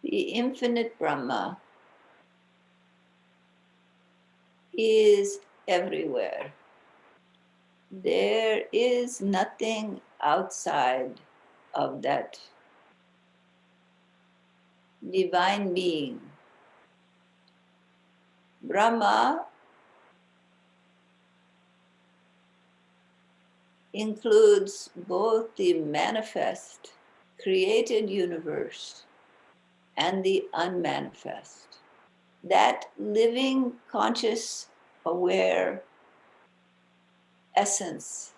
The infinite Brahma is everywhere. There is nothing outside of that divine being. Brahma includes both the manifest, created universe and the unmanifest. That living, conscious, aware essence,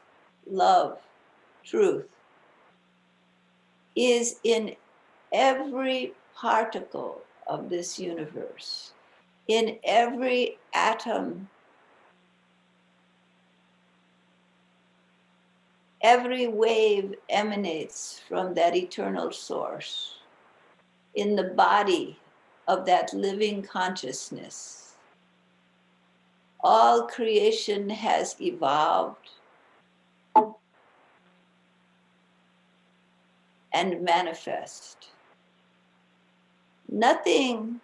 love, truth, is in every particle of this universe, in every atom. Every wave emanates from that eternal source in the body of that living consciousness. All creation has evolved and manifest. Nothing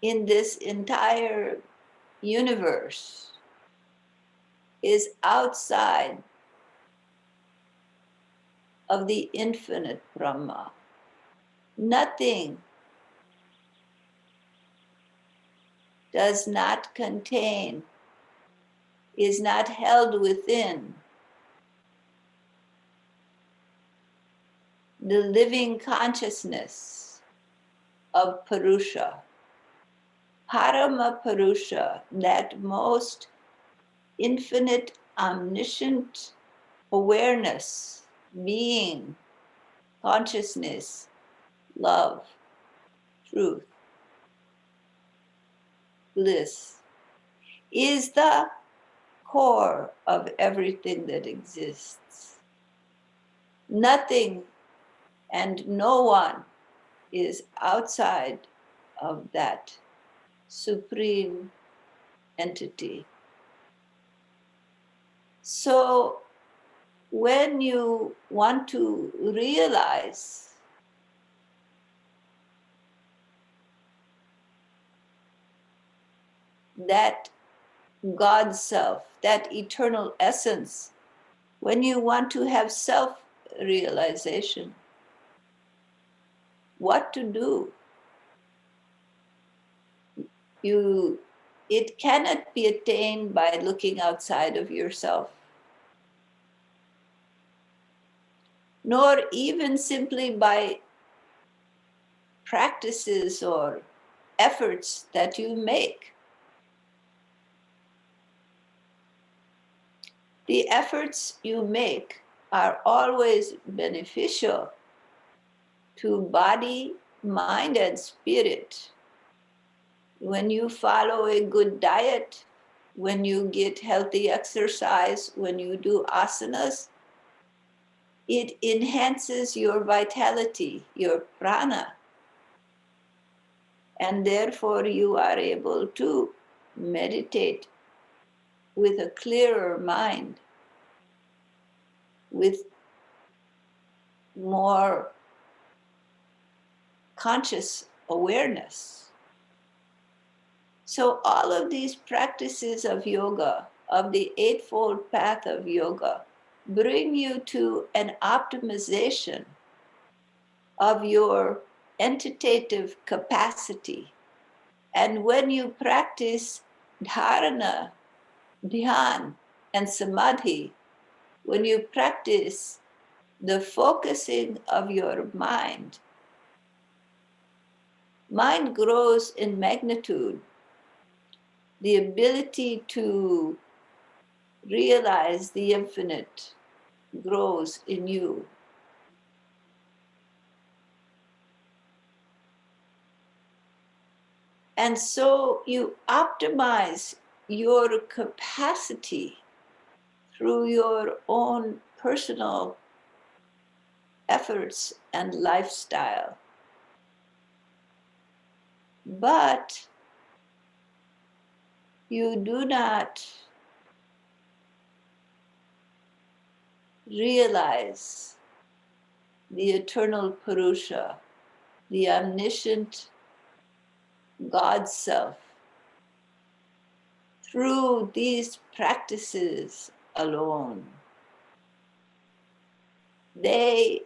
in this entire universe is outside of the infinite Brahma. Nothing does not contain, is not held within the living consciousness of Purusha. Parama Purusha, that most infinite, omniscient awareness, being, consciousness, love, truth, bliss, is the core of everything that exists. Nothing and no one is outside of that supreme entity. So when you want to realize that God self, that eternal essence, when you want to have self-realization, what to do? It cannot be attained by looking outside of yourself, nor even simply by practices or efforts that you make. The efforts you make are always beneficial to body, mind, and spirit. When you follow a good diet, when you get healthy exercise, when you do asanas, it enhances your vitality, your prana. And therefore you are able to meditate with a clearer mind, with more conscious awareness. So all of these practices of yoga, of the Eightfold Path of yoga, bring you to an optimization of your entitative capacity. And when you practice dharana, dhyan, and samadhi, when you practice the focusing of your mind, mind grows in magnitude. The ability to realize the infinite grows in you. And so you optimize your capacity through your own personal efforts and lifestyle. But you do not realize the eternal Purusha the omniscient God Self, through these practices alone. They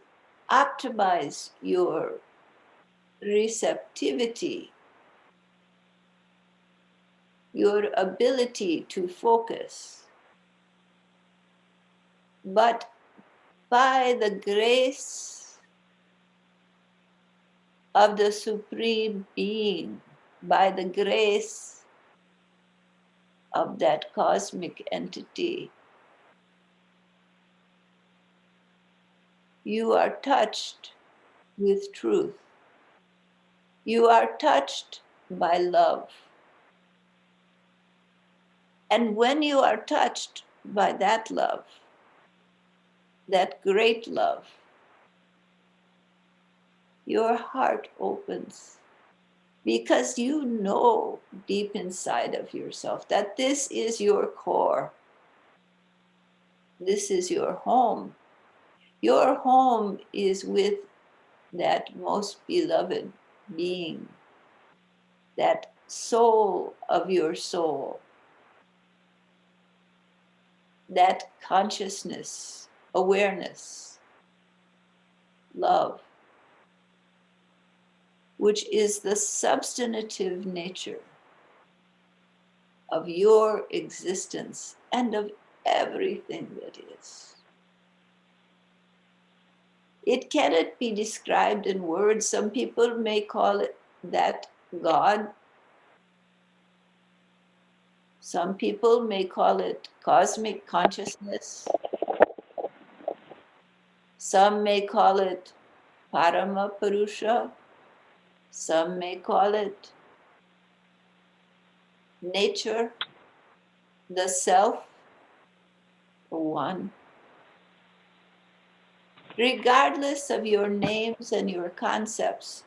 optimize your receptivity, your ability to focus. But by the grace of the Supreme Being, by the grace of that cosmic entity, you are touched with truth. You are touched by love. And when you are touched by that love, that great love, your heart opens because you know deep inside of yourself that this is your core. This is your home. Your home is with that most beloved being, that soul of your soul, that consciousness, awareness, love, which is the substantive nature of your existence and of everything that is. It cannot be described in words. Some people may call it that God. Some people may call it cosmic consciousness. Some may call it Parama Purusha. Some may call it nature, the self, the one. Regardless of your names and your concepts,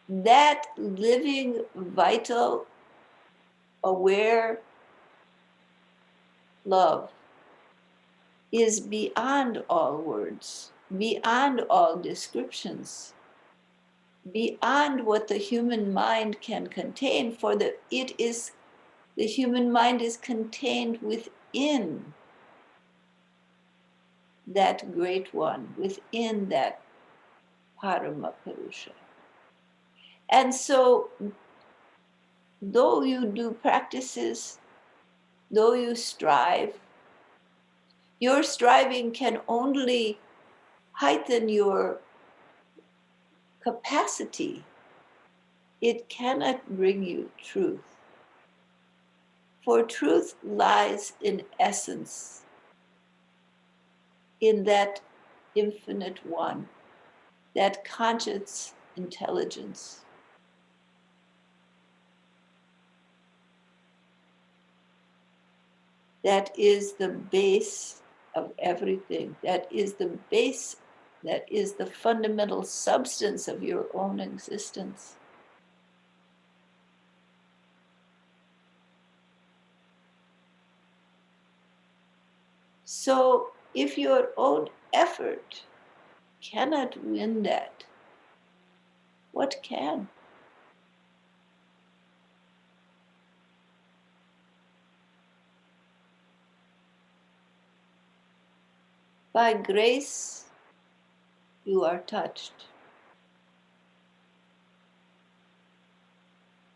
that living, vital, aware love is beyond all words, beyond all descriptions, beyond what the human mind can contain, for the human mind is contained within that great one, within that Parama Purusha. And so, though you do practices, though you strive, your striving can only heighten your capacity. It cannot bring you truth. For truth lies in essence, in that infinite one, that conscious intelligence. That is the base of everything. That is the base, that is the fundamental substance of your own existence. So if your own effort cannot win that, what can? By grace, you are touched.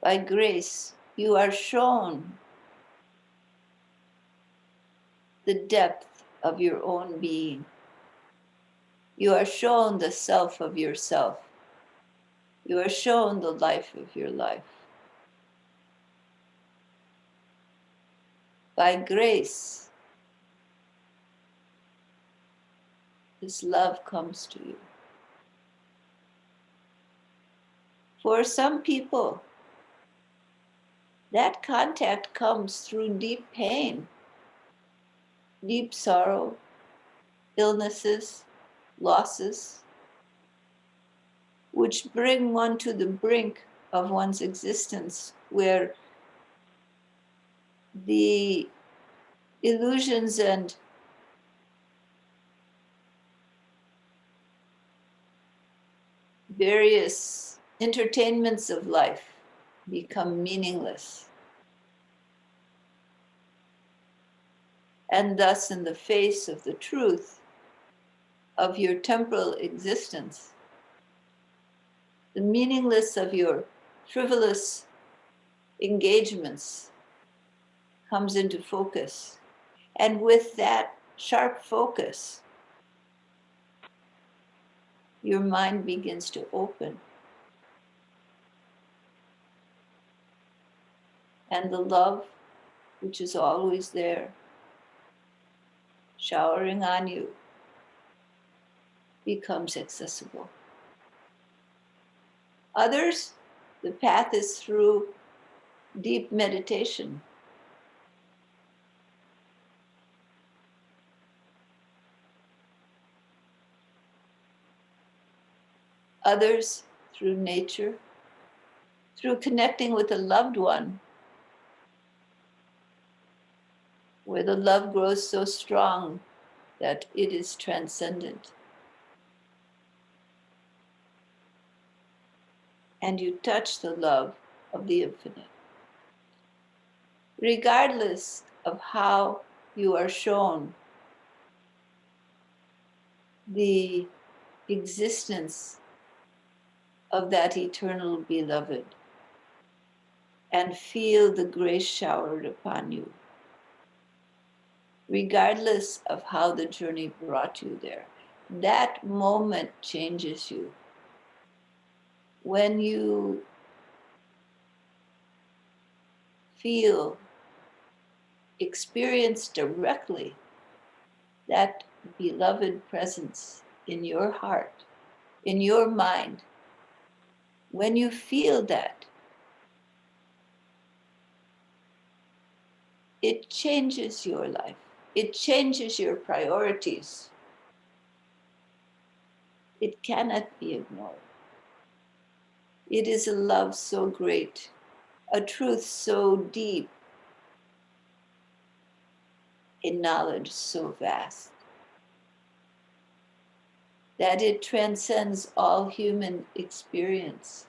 By grace, you are shown the depth of your own being. You are shown the self of yourself. You are shown the life of your life. By grace, this love comes to you. For some people, that contact comes through deep pain, deep sorrow, illnesses, losses, which bring one to the brink of one's existence, where the illusions and various entertainments of life become meaningless. And thus, in the face of the truth of your temporal existence, the meaninglessness of your frivolous engagements comes into focus. And with that sharp focus, your mind begins to open. And the love, which is always there, showering on you, becomes accessible. Others, the path is through deep meditation. Others, through nature, through connecting with a loved one, where the love grows so strong that it is transcendent. And you touch the love of the infinite. Regardless of how you are shown the existence of that eternal beloved, and feel the grace showered upon you, regardless of how the journey brought you there. That moment changes you. When you feel, experience directly that beloved presence in your heart, in your mind, when you feel that, it changes your life. It changes your priorities. It cannot be ignored. It is a love so great, a truth so deep, a knowledge so vast, that it transcends all human experience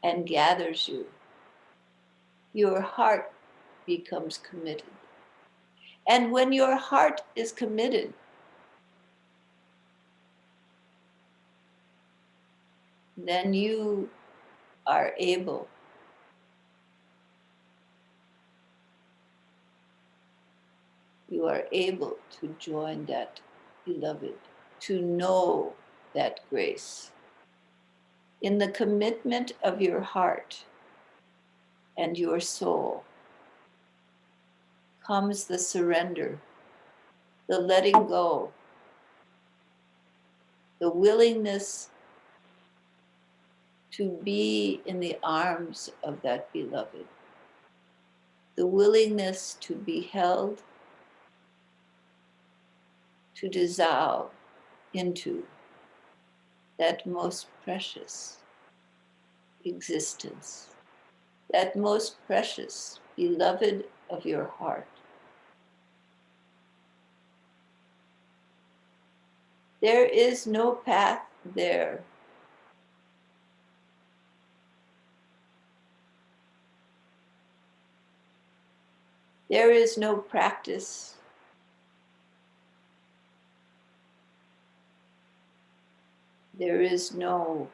and gathers you. Your heart becomes committed. And when your heart is committed, then you are able to join that beloved, to know that grace. In the commitment of your heart and your soul comes the surrender, the letting go, the willingness to be in the arms of that beloved, the willingness to be held, to dissolve into that most precious existence, that most precious beloved of your heart. There is no path there. There is no practice. There is no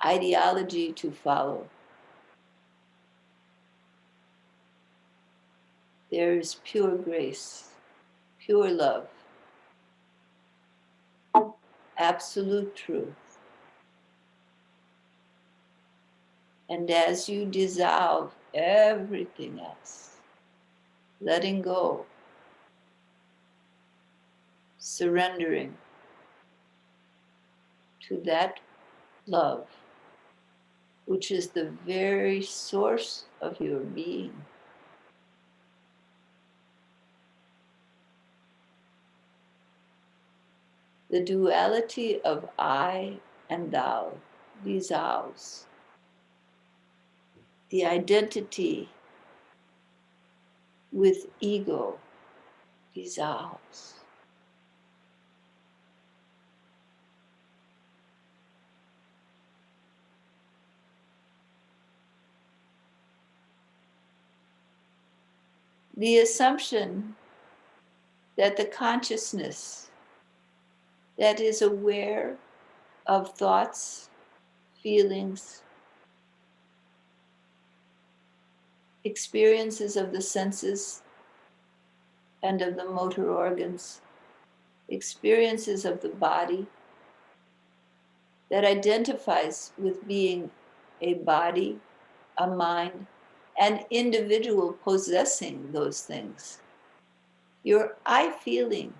ideology to follow. There is pure grace, pure love, absolute truth. And as you dissolve everything else, letting go, surrendering to that love, which is the very source of your being, the duality of I and thou dissolves. The identity with ego dissolves. The assumption that the consciousness that is aware of thoughts, feelings, experiences of the senses and of the motor organs, experiences of the body, that identifies with being a body, a mind, an individual possessing those things. Your I feeling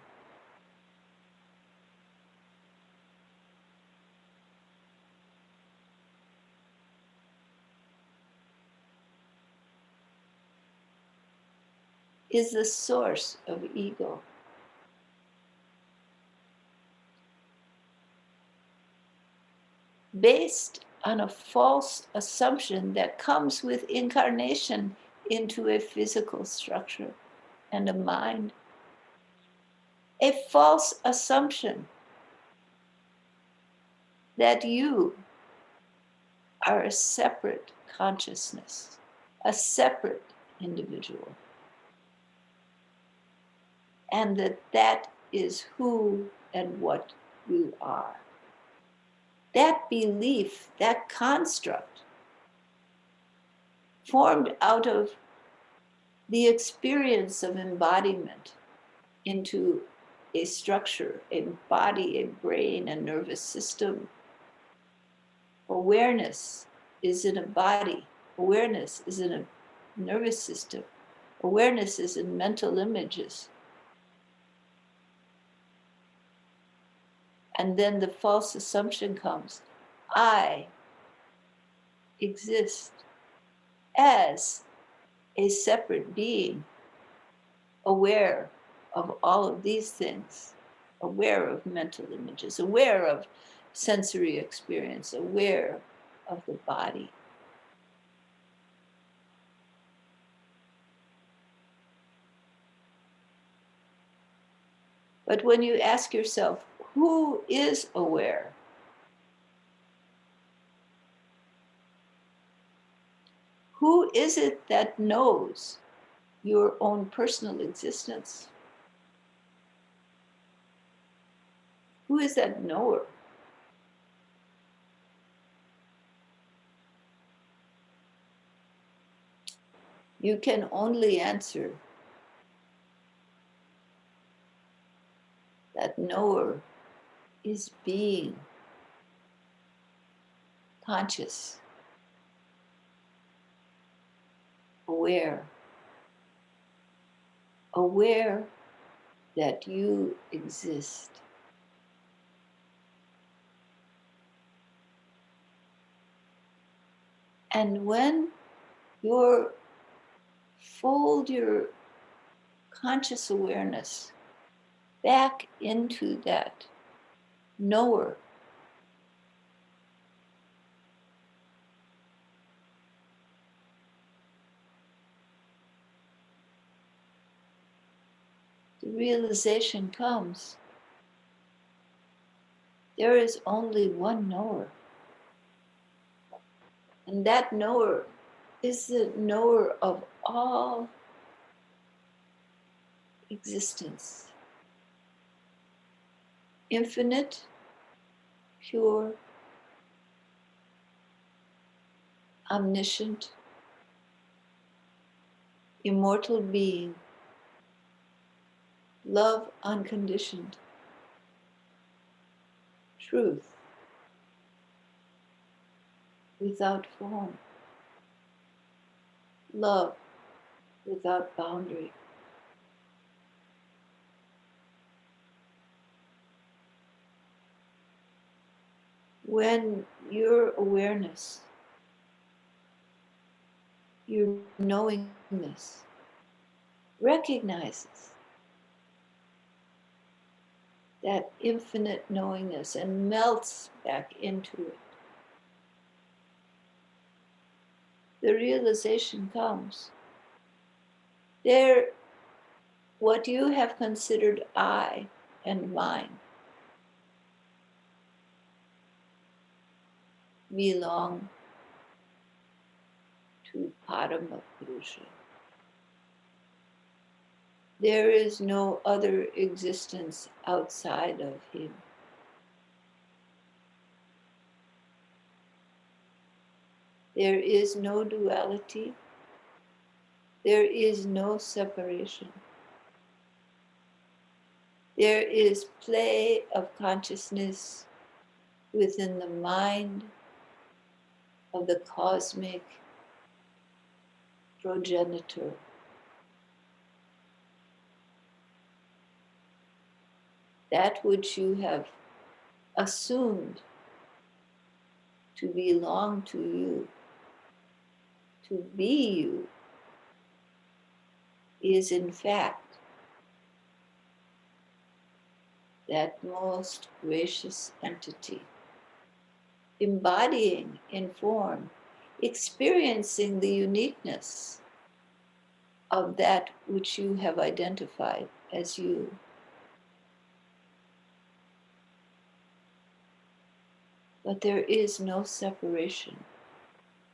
is the source of ego. Based on a false assumption that comes with incarnation into a physical structure and a mind. A false assumption that you are a separate consciousness, a separate individual, and that is who and what you are. That belief, that construct, formed out of the experience of embodiment into a structure, a body, a brain, a nervous system. Awareness is in a body. Awareness is in a nervous system. Awareness is in mental images. And then the false assumption comes, I exist as a separate being, aware of all of these things, aware of mental images, aware of sensory experience, aware of the body. But when you ask yourself, who is aware? Who is it that knows your own personal existence? Who is that knower? You can only answer that knower is being conscious, aware, aware that you exist. And when you fold your conscious awareness back into that knower, the realization comes, there is only one knower. And that knower is the knower of all existence. Infinite, pure, omniscient, immortal being, love unconditioned, truth without form, love without boundary. When your awareness, your knowingness, recognizes that infinite knowingness and melts back into it, the realization comes. There what you have considered I and mine belong to Parama Purusha. There is no other existence outside of him. There is no duality. There is no separation. There is play of consciousness within the mind of the cosmic progenitor. That which you have assumed to belong to you, to be you, is in fact that most gracious entity, embodying in form, experiencing the uniqueness of that which you have identified as you. But there is no separation,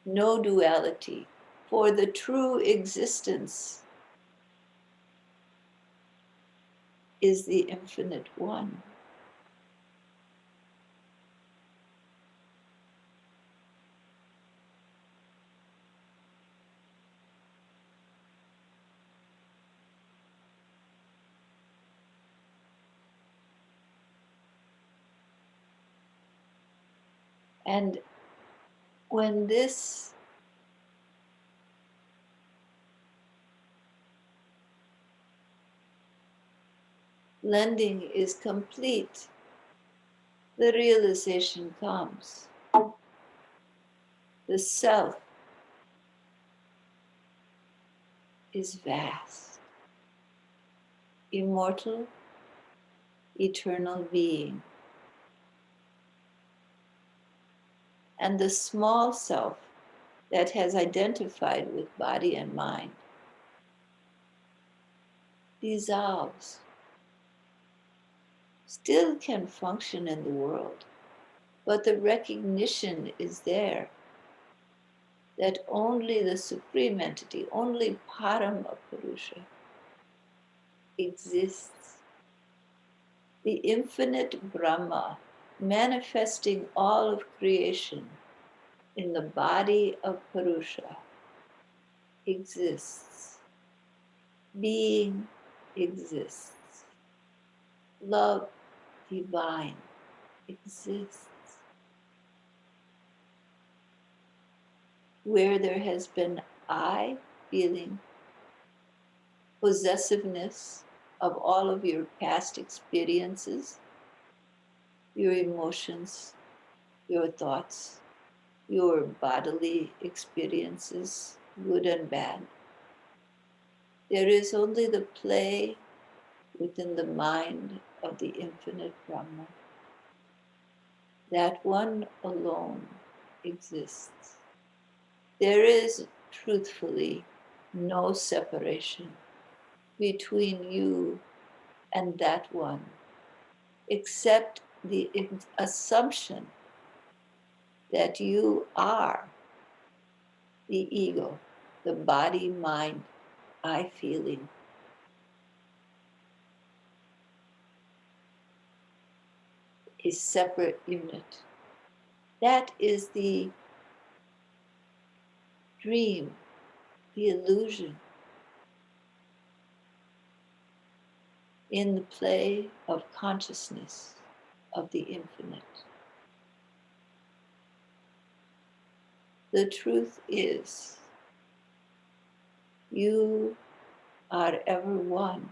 no duality, for the true existence is the infinite one. And when this blending is complete, the realization comes. The self is vast, immortal, eternal being. And the small self that has identified with body and mind dissolves, still can function in the world, but the recognition is there that only the Supreme Entity, only Parama Purusha exists. The infinite Brahma, manifesting all of creation in the body of Purusha, exists. Being exists. Love divine exists. Where there has been I feeling, possessiveness of all of your past experiences, your emotions, your thoughts, your bodily experiences, good and bad. There is only the play within the mind of the infinite Brahma. That one alone exists. There is truthfully no separation between you and that one, except the assumption that you are the ego, the body, mind, I feeling. A separate unit. That is the dream, the illusion in the play of consciousness of the infinite. The truth is, you are ever one.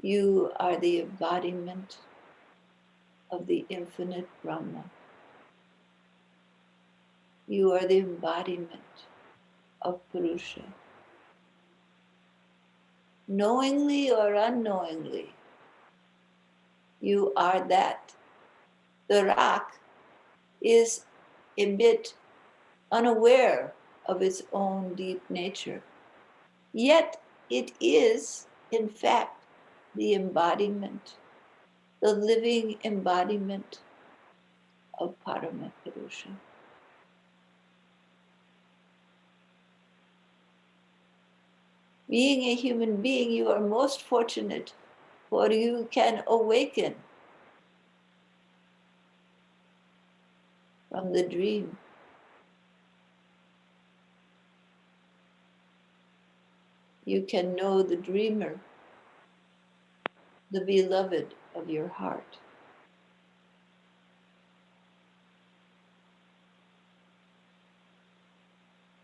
You are the embodiment of the infinite Brahma. You are the embodiment of Purusha. Knowingly or unknowingly, you are that. The rock is a bit unaware of its own deep nature. Yet It is, in fact, the embodiment, the living embodiment of Parama Purusha. Being a human being, you are most fortunate, for you can awaken from the dream. You can know the dreamer, the beloved of your heart.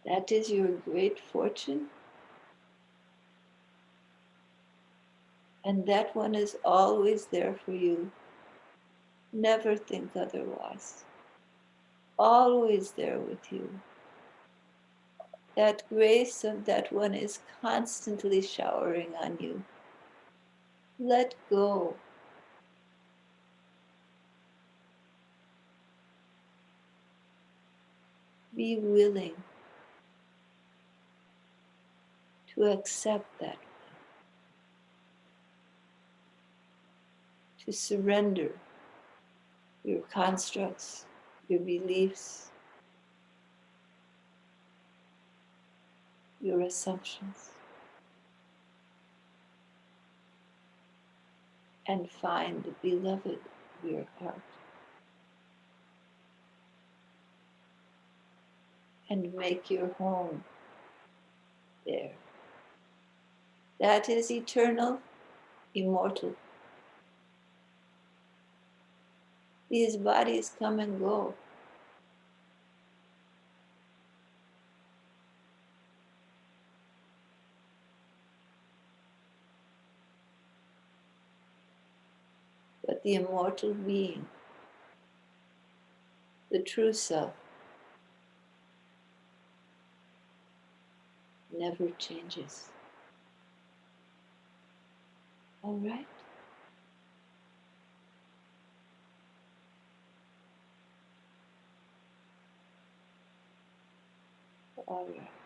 That is your great fortune, and that one is always there for you. Never think otherwise. Always there with you. That grace of that one is constantly showering on you. Let go. Be willing to accept that, to surrender your constructs, your beliefs, your assumptions, and find the beloved of your heart. And make your home there. That is eternal, immortal. These bodies come and go. But the immortal being, the true self, never changes. All right? All right.